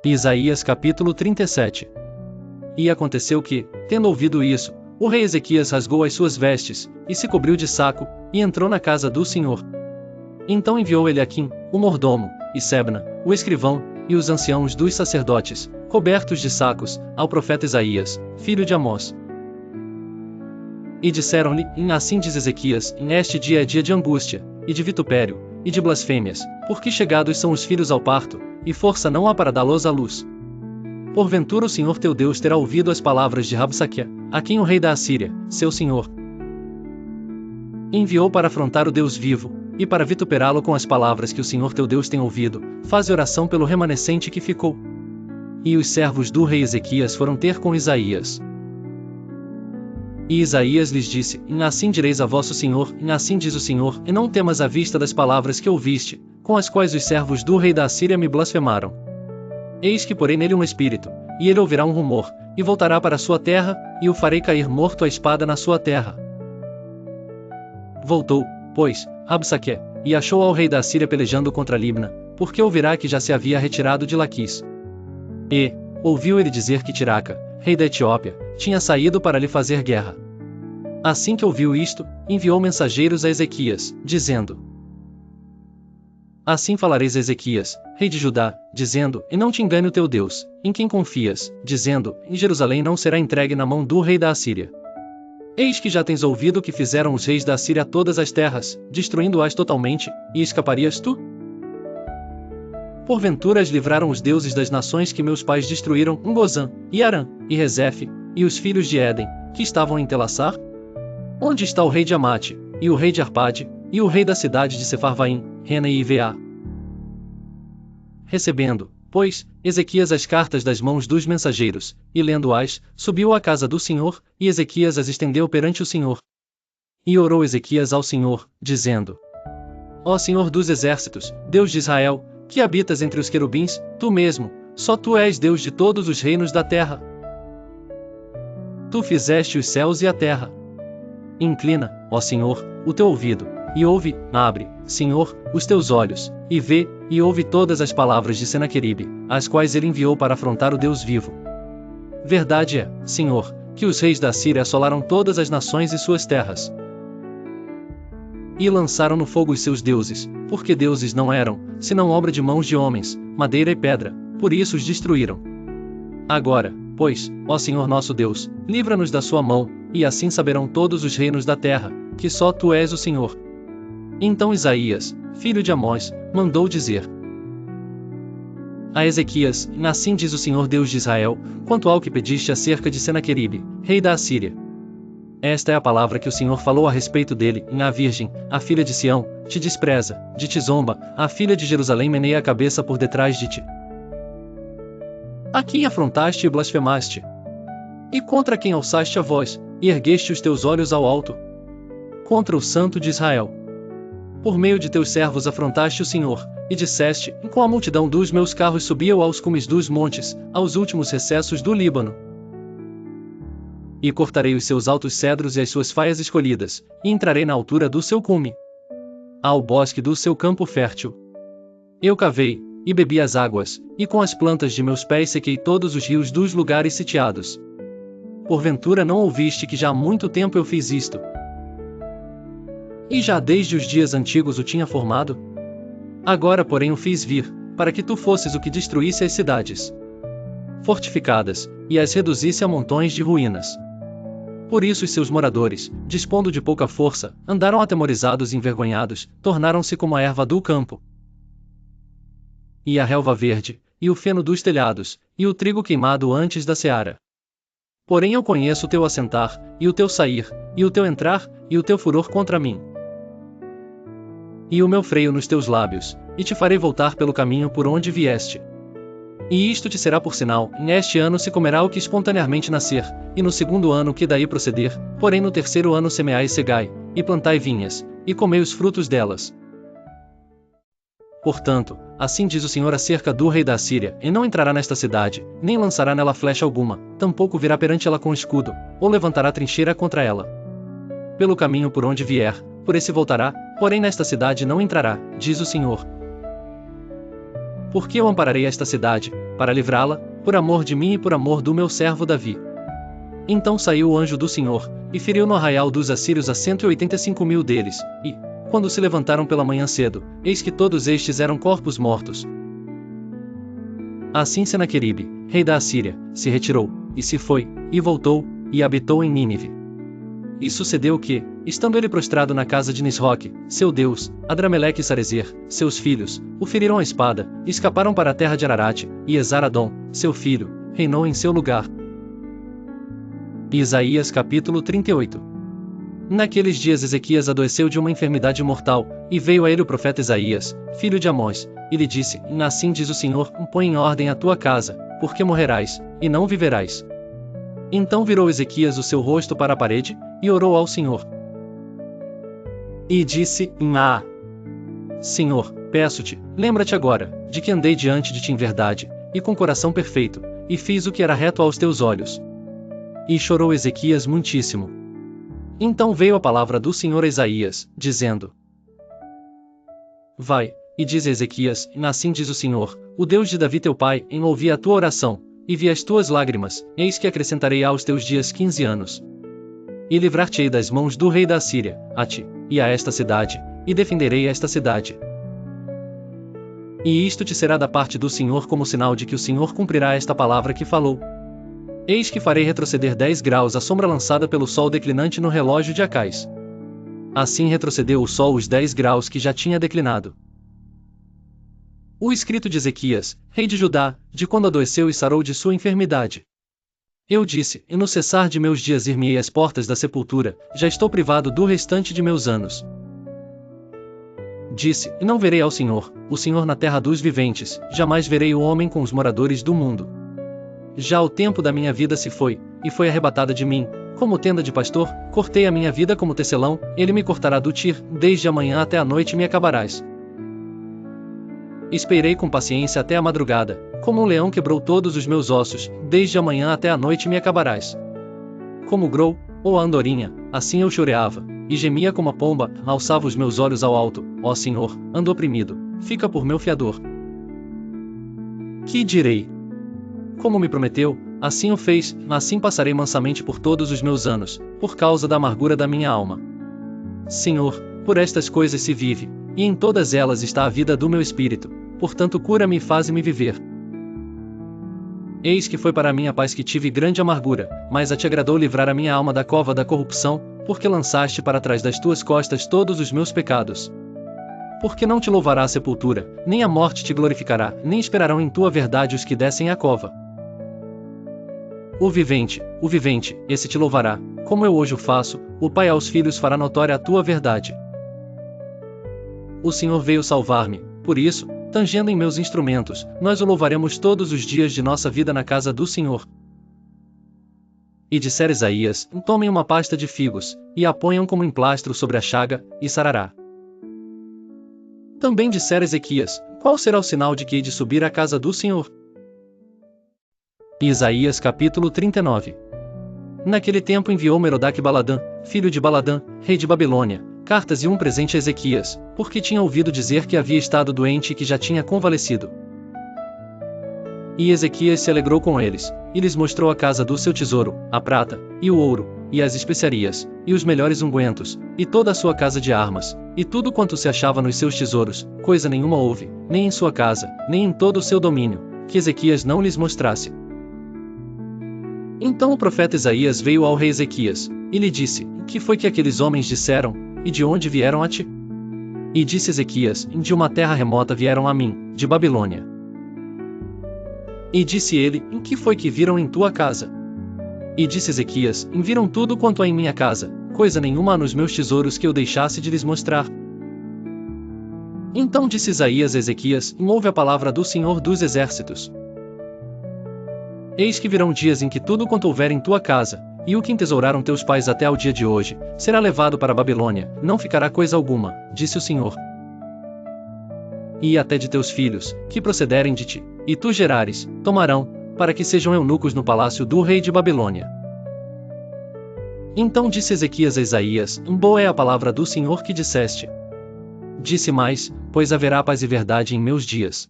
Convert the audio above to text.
Isaías capítulo 37. E aconteceu que, tendo ouvido isso, o rei Ezequias rasgou as suas vestes, e se cobriu de saco, e entrou na casa do Senhor. Então enviou Eliaquim, o mordomo, e Sebna, o escrivão, e os anciãos dos sacerdotes, cobertos de sacos, ao profeta Isaías, filho de Amós. E disseram-lhe: assim diz Ezequias, este dia é dia de angústia, e de vitupério, e de blasfêmias, porque chegados são os filhos ao parto, e força não há para dá-los à luz. Porventura o Senhor teu Deus terá ouvido as palavras de Rabsaque, a quem o rei da Assíria, seu senhor, enviou para afrontar o Deus vivo, e para vituperá-lo com as palavras que o Senhor teu Deus tem ouvido, faze oração pelo remanescente que ficou. E os servos do rei Ezequias foram ter com Isaías. E Isaías lhes disse: assim direis a vosso Senhor, assim diz o Senhor, e não temas à vista das palavras que ouviste, com as quais os servos do rei da Assíria me blasfemaram. Eis que porei nele um espírito, e ele ouvirá um rumor, e voltará para a sua terra, e o farei cair morto à espada na sua terra. Voltou, pois, Rabsaque, e achou ao rei da Assíria pelejando contra Libna, porque ouvirá que já se havia retirado de Laquis. E ouviu ele dizer que Tiraca, rei da Etiópia, tinha saído para lhe fazer guerra. Assim que ouviu isto, enviou mensageiros a Ezequias, dizendo: assim falareis a Ezequias, rei de Judá, dizendo: e não te engane o teu Deus, em quem confias, dizendo: em Jerusalém não será entregue na mão do rei da Assíria. Eis que já tens ouvido o que fizeram os reis da Assíria a todas as terras, destruindo-as totalmente, e escaparias tu? Porventura as livraram os deuses das nações que meus pais destruíram, Gozã, e Arã, e Rezefe, e os filhos de Éden, que estavam em Telassar? Onde está o rei de Amate, e o rei de Arpade, e o rei da cidade de Sefarvaim, Rena e Iveá? Recebendo, pois, Ezequias as cartas das mãos dos mensageiros, e lendo-as, subiu à casa do Senhor, e Ezequias as estendeu perante o Senhor. E orou Ezequias ao Senhor, dizendo: ó Senhor dos exércitos, Deus de Israel, que habitas entre os querubins, tu mesmo, só tu és Deus de todos os reinos da terra. Tu fizeste os céus e a terra. Inclina, ó Senhor, o teu ouvido, e ouve, abre, Senhor, os teus olhos, e vê, e ouve todas as palavras de Senaqueribe, as quais ele enviou para afrontar o Deus vivo. Verdade é, Senhor, que os reis da Síria assolaram todas as nações e suas terras. E lançaram no fogo os seus deuses, porque deuses não eram, senão obra de mãos de homens, madeira e pedra, por isso os destruíram. Agora, pois, ó Senhor nosso Deus, livra-nos da sua mão, e assim saberão todos os reinos da terra, que só tu és o Senhor. Então Isaías, filho de Amós, mandou dizer a Ezequias: assim diz o Senhor Deus de Israel, quanto ao que pediste acerca de Senaqueribe, rei da Assíria. Esta é a palavra que o Senhor falou a respeito dele, a virgem, a filha de Sião, te despreza, de ti zomba, a filha de Jerusalém meneia a cabeça por detrás de ti. A quem afrontaste e blasfemaste? E contra quem alçaste a voz, e ergueste os teus olhos ao alto? Contra o Santo de Israel. Por meio de teus servos afrontaste o Senhor, e disseste: com a multidão dos meus carros subi eu aos cumes dos montes, aos últimos recessos do Líbano. E cortarei os seus altos cedros e as suas faias escolhidas, e entrarei na altura do seu cume, ao bosque do seu campo fértil. Eu cavei, e bebi as águas, e com as plantas de meus pés sequei todos os rios dos lugares sitiados. Porventura não ouviste que já há muito tempo eu fiz isto? E já desde os dias antigos o tinha formado? Agora porém o fiz vir, para que tu fosses o que destruísse as cidades fortificadas, e as reduzisse a montões de ruínas. Por isso os seus moradores, dispondo de pouca força, andaram atemorizados e envergonhados, tornaram-se como a erva do campo, e a relva verde, e o feno dos telhados, e o trigo queimado antes da seara. Porém eu conheço o teu assentar, e o teu sair, e o teu entrar, e o teu furor contra mim, e o meu freio nos teus lábios, e te farei voltar pelo caminho por onde vieste. E isto te será por sinal: neste ano se comerá o que espontaneamente nascer, e no segundo ano o que daí proceder, porém no terceiro ano semeai e cegai, e plantai vinhas, e comei os frutos delas. Portanto, assim diz o Senhor acerca do rei da Assíria: e não entrará nesta cidade, nem lançará nela flecha alguma, tampouco virá perante ela com escudo, ou levantará trincheira contra ela. Pelo caminho por onde vier, por esse voltará, porém nesta cidade não entrará, diz o Senhor. porque eu ampararei esta cidade, para livrá-la, por amor de mim e por amor do meu servo Davi. Então saiu o anjo do Senhor, e feriu no arraial dos assírios a 185.000 deles, e, quando se levantaram pela manhã cedo, eis que todos estes eram corpos mortos. Assim Senaqueribe, rei da Assíria, se retirou, e se foi, e voltou, e habitou em Nínive. E sucedeu que, estando ele prostrado na casa de Nisroque, seu deus, Adrameleque e Sarezer, seus filhos, o feriram à espada, e escaparam para a terra de Ararate, e Esaradom, seu filho, reinou em seu lugar. Isaías capítulo 38. Naqueles dias Ezequias adoeceu de uma enfermidade mortal, e veio a ele o profeta Isaías, filho de Amós, e lhe disse: Assim diz o Senhor, põe em ordem a tua casa, porque morrerás, e não viverás. Então virou Ezequias o seu rosto para a parede, e orou ao Senhor. E disse: Senhor, peço-te, lembra-te agora, de que andei diante de ti em verdade, e com coração perfeito, e fiz o que era reto aos teus olhos. E chorou Ezequias muitíssimo. Então veio a palavra do Senhor a Isaías, dizendo: Vai, e diz a Ezequias: Assim diz o Senhor, o Deus de Davi teu pai, em ouvir a tua oração, e vi as tuas lágrimas, eis que acrescentarei aos teus dias 15 anos. E livrar-te-ei das mãos do rei da Assíria, a ti, e a esta cidade, e defenderei esta cidade. E isto te será da parte do Senhor como sinal de que o Senhor cumprirá esta palavra que falou. Eis que farei retroceder 10 graus a sombra lançada pelo sol declinante no relógio de Acais. Assim retrocedeu o sol os 10 graus que já tinha declinado. O escrito de Ezequias, rei de Judá, de quando adoeceu e sarou de sua enfermidade. Eu disse: E no cessar de meus dias ir-me-ei às portas da sepultura, já estou privado do restante de meus anos. Disse: E não verei ao Senhor, o Senhor na terra dos viventes, jamais verei o homem com os moradores do mundo. Já o tempo da minha vida se foi, e foi arrebatada de mim, como tenda de pastor, cortei a minha vida como tecelão, ele me cortará do tir, desde a manhã até a noite me acabarás. Esperei com paciência até a madrugada, como um leão quebrou todos os meus ossos, desde a manhã até a noite me acabarás. Como o grou, ou a andorinha, assim eu choreava, e gemia como a pomba, alçava os meus olhos ao alto, ó Senhor, ando oprimido, fica por meu fiador. Que direi? Como me prometeu, assim o fez, assim passarei mansamente por todos os meus anos, por causa da amargura da minha alma. Senhor, por estas coisas se vive, e em todas elas está a vida do meu espírito, portanto cura-me e faze-me viver. Eis que foi para a minha paz que tive grande amargura, mas a te agradou livrar a minha alma da cova da corrupção, porque lançaste para trás das tuas costas todos os meus pecados. Porque não te louvará a sepultura, nem a morte te glorificará, nem esperarão em tua verdade os que descem à cova. O vivente, esse te louvará, como eu hoje o faço, o pai aos filhos fará notória a tua verdade. O Senhor veio salvar-me, por isso, tangendo em meus instrumentos, nós o louvaremos todos os dias de nossa vida na casa do Senhor. E dissera Isaías: Tomem uma pasta de figos, e a ponham como emplastro sobre a chaga, e sarará. Também dissera Ezequias: Qual será o sinal de que hei de subir à casa do Senhor? Isaías capítulo 39. Naquele tempo enviou Merodach Baladã, filho de Baladã, rei de Babilônia, cartas e um presente a Ezequias, porque tinha ouvido dizer que havia estado doente e que já tinha convalescido. E Ezequias se alegrou com eles, e lhes mostrou a casa do seu tesouro, a prata, e o ouro, e as especiarias, e os melhores ungüentos, e toda a sua casa de armas, e tudo quanto se achava nos seus tesouros, coisa nenhuma houve, nem em sua casa, nem em todo o seu domínio, que Ezequias não lhes mostrasse. Então o profeta Isaías veio ao rei Ezequias, e lhe disse: Que foi que aqueles homens disseram, e de onde vieram a ti? E disse Ezequias: De uma terra remota vieram a mim, de Babilônia. E disse ele: Que foi que viram em tua casa? E disse Ezequias: Viram tudo quanto há em minha casa, coisa nenhuma há nos meus tesouros que eu deixasse de lhes mostrar. Então disse Isaías a Ezequias: Ouve a palavra do Senhor dos Exércitos. Eis que virão dias em que tudo quanto houver em tua casa, e o que entesouraram teus pais até ao dia de hoje, será levado para a Babilônia, não ficará coisa alguma, disse o Senhor. E até de teus filhos, que procederem de ti, e tu gerares, tomarão, para que sejam eunucos no palácio do rei de Babilônia. Então disse Ezequias a Isaías: Boa é a palavra do Senhor que disseste. Disse mais: Pois haverá paz e verdade em meus dias.